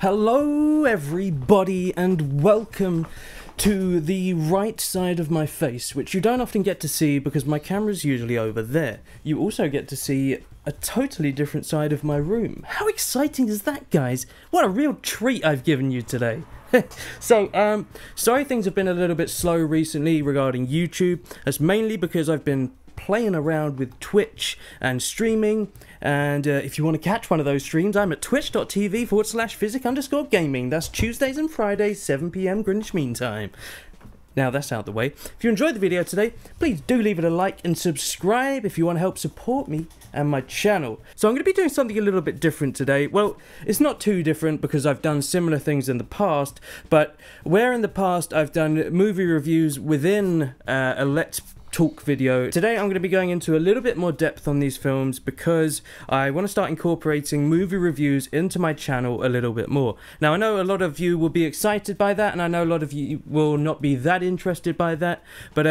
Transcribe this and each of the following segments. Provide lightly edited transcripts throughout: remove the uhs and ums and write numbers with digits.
Hello everybody and welcome to the right side of my face, which you don't often get to see because my camera's usually over there. You also get to see a totally different side of my room. How exciting is that, guys? What a real treat I've given you today. So, sorry things have been a little bit slow recently regarding YouTube. That's mainly because I've been playing around with Twitch and streaming, and if you want to catch one of those streams, I'm at twitch.tv/Phyzik_gaming. That's Tuesdays and Fridays, 7 PM Greenwich Mean Time. Now that's out the way. If you enjoyed the video today, please do leave it a like and subscribe if you want to help support me and my channel. So I'm going to be doing something a little bit different today. Well, it's not too different because I've done similar things in the past, but where in the past I've done movie reviews within a Let's Talk video, today I'm going to be going into a little bit more depth on these films because I want to start incorporating movie reviews into my channel a little bit more. Now I know a lot of you will be excited by that, and I know a lot of you will not be that interested by that, but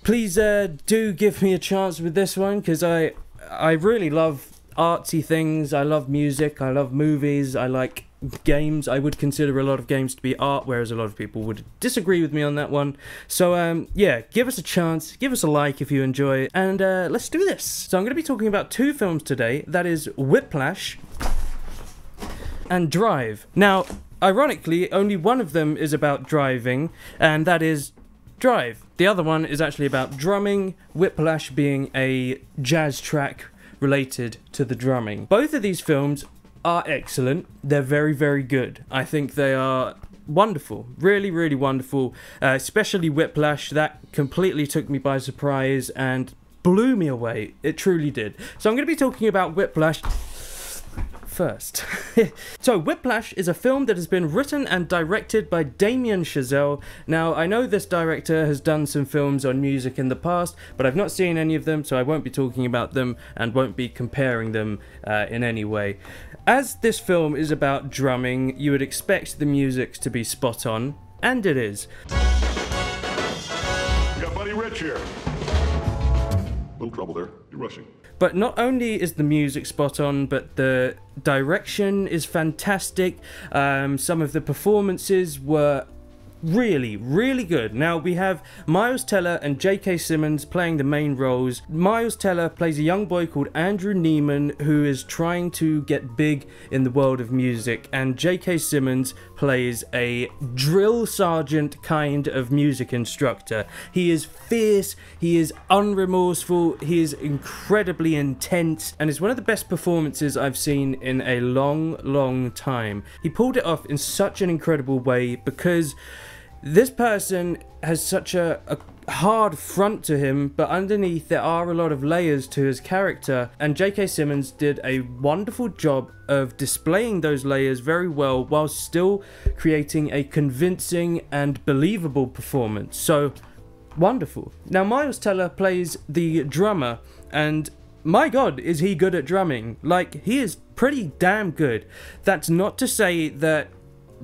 please do give me a chance with this one because I really love artsy things. I love music, I love movies, I like games. I would consider a lot of games to be art, whereas a lot of people would disagree with me on that one. So yeah, give us a chance, give us a like if you enjoy, and let's do this. So I'm going to be talking about two films today, that is Whiplash and Drive. Now ironically, only one of them is about driving, and that is Drive. The other one is actually about drumming, Whiplash being a jazz track related to the drumming. Both of these films are excellent. They're very, very good. I think they are wonderful. Really, really wonderful. Especially Whiplash. That completely took me by surprise and blew me away. It truly did. So I'm going to be talking about Whiplash first. So Whiplash is a film that has been written and directed by Damien Chazelle. Now I know this director has done some films on music in the past, but I've not seen any of them, so I won't be talking about them and won't be comparing them in any way. As this film is about drumming, you would expect the music to be spot on, and it is. We got Buddy Rich here. Little trouble there. You're rushing. But not only is the music spot on, but the direction is fantastic. Some of the performances were really, really good. Now we have Miles Teller and J.K. Simmons playing the main roles. Miles Teller plays a young boy called Andrew Neiman who is trying to get big in the world of music, and J.K. Simmons plays a drill sergeant kind of music instructor. He is fierce, he is unremorseful, he is incredibly intense, and it's one of the best performances I've seen in a long, long time. He pulled it off in such an incredible way because this person has such a hard front to him, but underneath there are a lot of layers to his character, and J.K. Simmons did a wonderful job of displaying those layers very well while still creating a convincing and believable performance. So wonderful. Now Miles Teller plays the drummer, and my god, is he good at drumming. Like, he is pretty damn good. That's not to say that,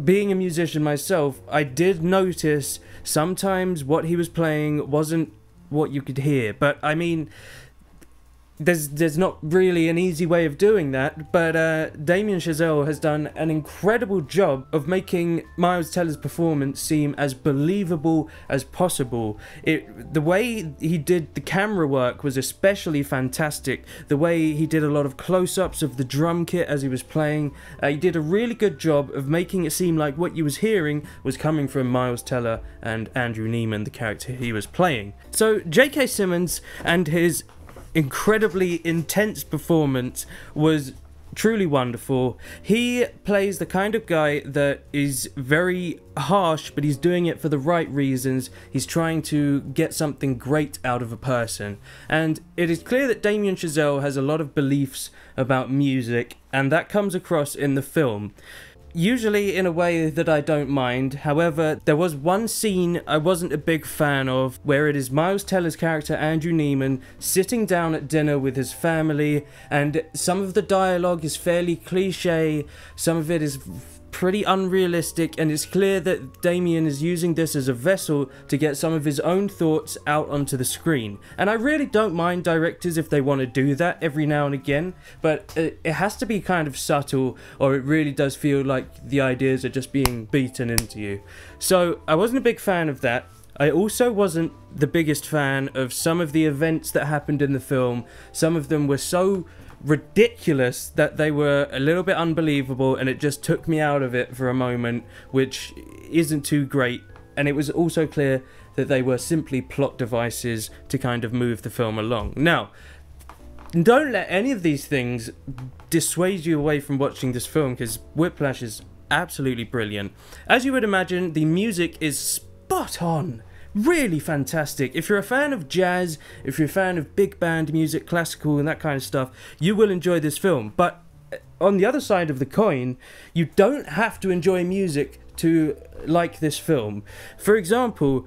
being a musician myself, I did notice sometimes what he was playing wasn't what you could hear, but I mean, there's not really an easy way of doing that, but Damien Chazelle has done an incredible job of making Miles Teller's performance seem as believable as possible. The way he did the camera work was especially fantastic. The way he did a lot of close-ups of the drum kit as he was playing, he did a really good job of making it seem like what you was hearing was coming from Miles Teller and Andrew Neiman, the character he was playing. So J.K. Simmons and his incredibly intense performance was truly wonderful. He plays the kind of guy that is very harsh, but he's doing it for the right reasons. He's trying to get something great out of a person, and it is clear that Damien Chazelle has a lot of beliefs about music, and that comes across in the film. Usually in a way that I don't mind. However, there was one scene I wasn't a big fan of, where it is Miles Teller's character Andrew Neiman sitting down at dinner with his family, and some of the dialogue is fairly cliche, some of it is pretty unrealistic, and it's clear that Damien is using this as a vessel to get some of his own thoughts out onto the screen. And I really don't mind directors if they want to do that every now and again, but it has to be kind of subtle, or it really does feel like the ideas are just being beaten into you. So I wasn't a big fan of that. I also wasn't the biggest fan of some of the events that happened in the film. Some of them were so ridiculous that they were a little bit unbelievable, and it just took me out of it for a moment, which isn't too great. And it was also clear that they were simply plot devices to kind of move the film along. Now, don't let any of these things dissuade you away from watching this film, because Whiplash is absolutely brilliant. As you would imagine, the music is spot on. Really fantastic. If you're a fan of jazz, if you're a fan of big band music, classical and that kind of stuff, you will enjoy this film. But on the other side of the coin, you don't have to enjoy music to like this film. For example,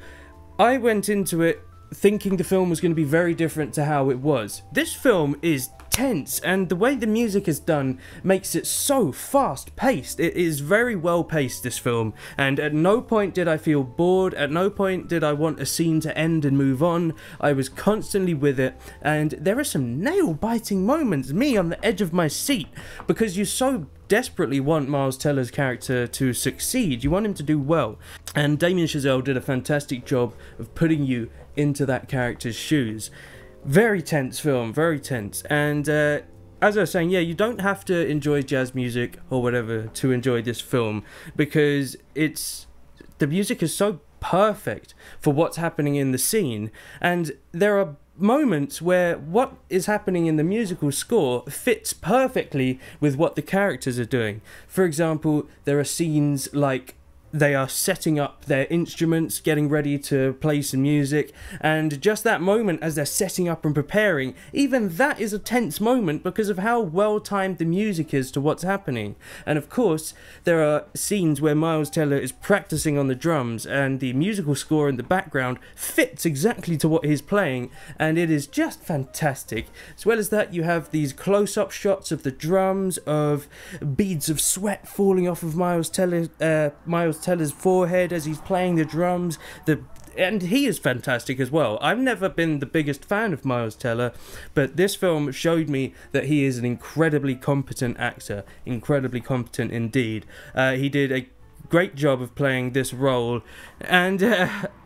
I went into it thinking the film was going to be very different to how it was. This film is tense, and the way the music is done makes it so fast paced. It is very well paced, this film, and at no point did I feel bored, at no point did I want a scene to end and move on. I was constantly with it, and there are some nail biting moments, me on the edge of my seat, because you so desperately want Miles Teller's character to succeed. You want him to do well, and Damien Chazelle did a fantastic job of putting you into that character's shoes. Very tense film, very tense. And as I was saying, yeah, you don't have to enjoy jazz music or whatever to enjoy this film, because the music is so perfect for what's happening in the scene, and there are moments where what is happening in the musical score fits perfectly with what the characters are doing. For example, there are scenes like they are setting up their instruments, getting ready to play some music, and just that moment as they're setting up and preparing, even that is a tense moment because of how well timed the music is to what's happening. And of course, there are scenes where Miles Teller is practicing on the drums, and the musical score in the background fits exactly to what he's playing, and it is just fantastic. As well as that, you have these close-up shots of the drums, of beads of sweat falling off of Miles Teller's forehead as he's playing the drums. And he is fantastic as well. I've never been the biggest fan of Miles Teller, but this film showed me that he is an incredibly competent actor. Incredibly competent indeed. He did a great job of playing this role, and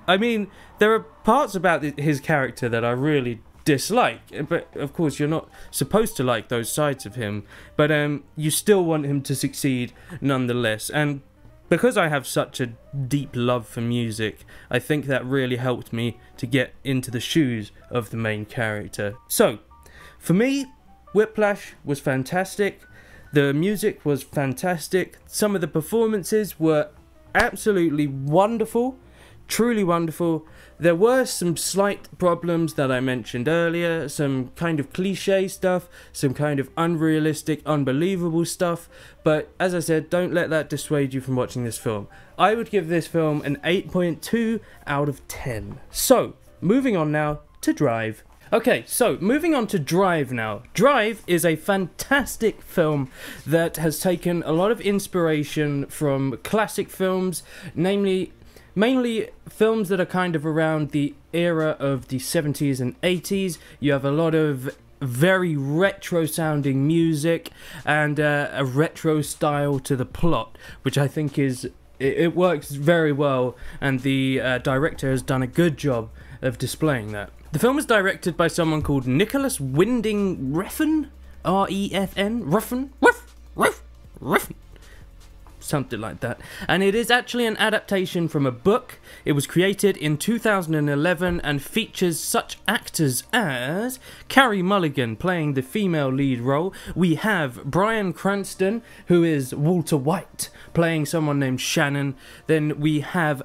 I mean, there are parts about his character that I really dislike, but of course you're not supposed to like those sides of him, but you still want him to succeed nonetheless. And because I have such a deep love for music, I think that really helped me to get into the shoes of the main character. So, for me, Whiplash was fantastic. The music was fantastic. Some of the performances were absolutely wonderful. Truly wonderful. There were some slight problems that I mentioned earlier, some kind of cliche stuff, some kind of unrealistic, unbelievable stuff, but as I said, don't let that dissuade you from watching this film. I would give this film an 8.2 out of 10. So, moving on now to Drive. Okay, so moving on to Drive now. Drive is a fantastic film that has taken a lot of inspiration from classic films, mainly films that are kind of around the era of the 70s and 80s. You have a lot of very retro sounding music and a retro style to the plot, which I think it works very well, and the director has done a good job of displaying that. The film is directed by someone called Nicholas Winding Refn, R-E-F-N, Refn. Something like that. And it is actually an adaptation from a book. It was created in 2011 and features such actors as Carey Mulligan playing the female lead role. We have Bryan Cranston, who is Walter White, playing someone named Shannon. Then we have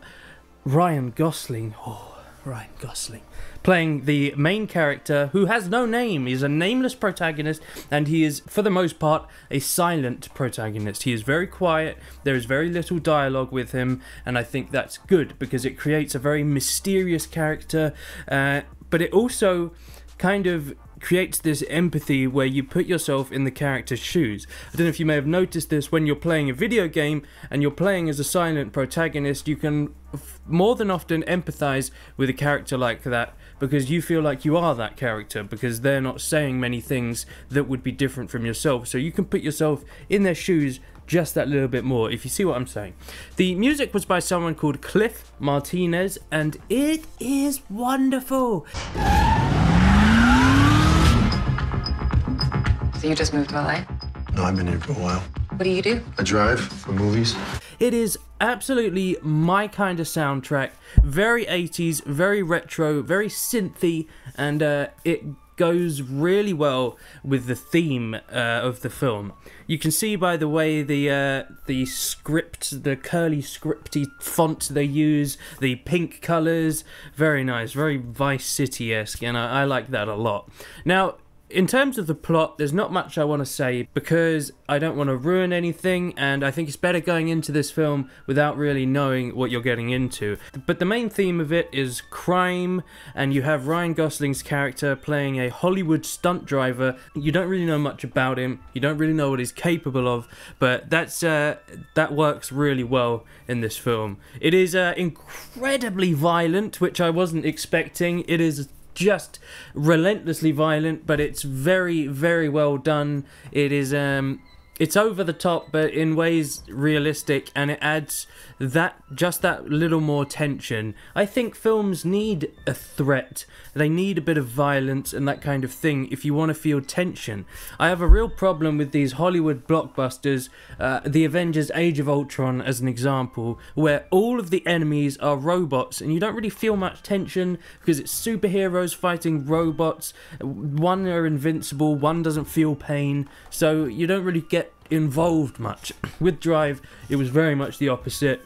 Ryan Gosling. Oh, Ryan Gosling. Playing the main character, who has no name. He's a nameless protagonist, and he is, for the most part, a silent protagonist. He is very quiet, there is very little dialogue with him, and I think that's good, because it creates a very mysterious character, but it also kind of creates this empathy where you put yourself in the character's shoes. I don't know if you may have noticed this when you're playing a video game and you're playing as a silent protagonist, you can more than often empathize with a character like that because you feel like you are that character, because they're not saying many things that would be different from yourself, so you can put yourself in their shoes just that little bit more, if you see what I'm saying. The music was by someone called Cliff Martinez, and it is wonderful. So you just moved to LA? No, I've been here for a while. What do you do? I drive for movies. It is absolutely my kind of soundtrack. Very 80s, very retro, very synthy, and it goes really well with the theme of the film. You can see by the way the script, the curly scripty font they use, the pink colours, very nice, very Vice City-esque, and I like that a lot. Now, in terms of the plot, there's not much I want to say because I don't want to ruin anything, and I think it's better going into this film without really knowing what you're getting into. But the main theme of it is crime, and you have Ryan Gosling's character playing a Hollywood stunt driver. You don't really know much about him, you don't really know what he's capable of, but that works really well in this film. It is incredibly violent, which I wasn't expecting. It is just relentlessly violent, but it's very, very well done. It is it's over the top, but in ways realistic, and it adds just that little more tension. I think films need a threat. They need a bit of violence and that kind of thing if you want to feel tension. I have a real problem with these Hollywood blockbusters, The Avengers Age of Ultron as an example, where all of the enemies are robots and you don't really feel much tension because it's superheroes fighting robots. One are invincible, one doesn't feel pain, so you don't really get involved much. With Drive, it was very much the opposite.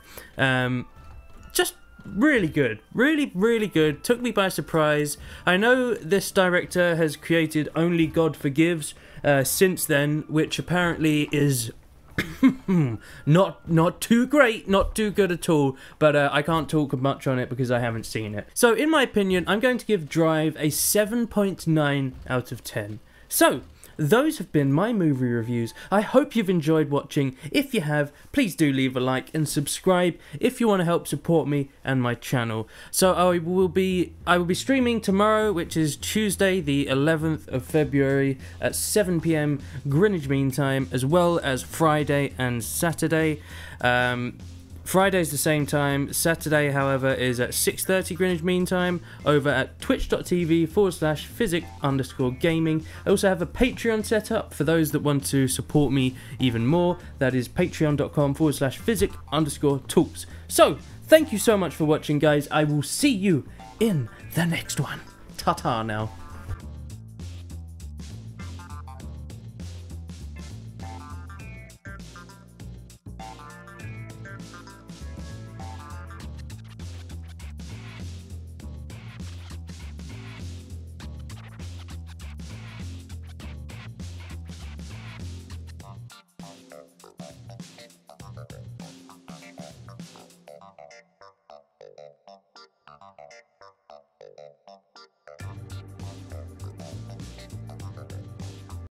Just really good, really good. Took me by surprise. I know this director has created Only God Forgives since then, which apparently is not too great, not too good at all, but I can't talk much on it because I haven't seen it. So in my opinion, I'm going to give Drive a 7.9 out of 10. So those have been my movie reviews. I hope you've enjoyed watching. If you have, please do leave a like and subscribe if you want to help support me and my channel. So I will be streaming tomorrow, which is Tuesday the 11th of February at 7 PM Greenwich Mean Time, as well as Friday and Saturday. Friday's the same time. Saturday, however, is at 6:30 Greenwich Mean Time over at twitch.tv/Phyzik_gaming. I also have a Patreon set up for those that want to support me even more. That is patreon.com/Phyzik_talks. So, thank you so much for watching, guys. I will see you in the next one. Ta-ta now.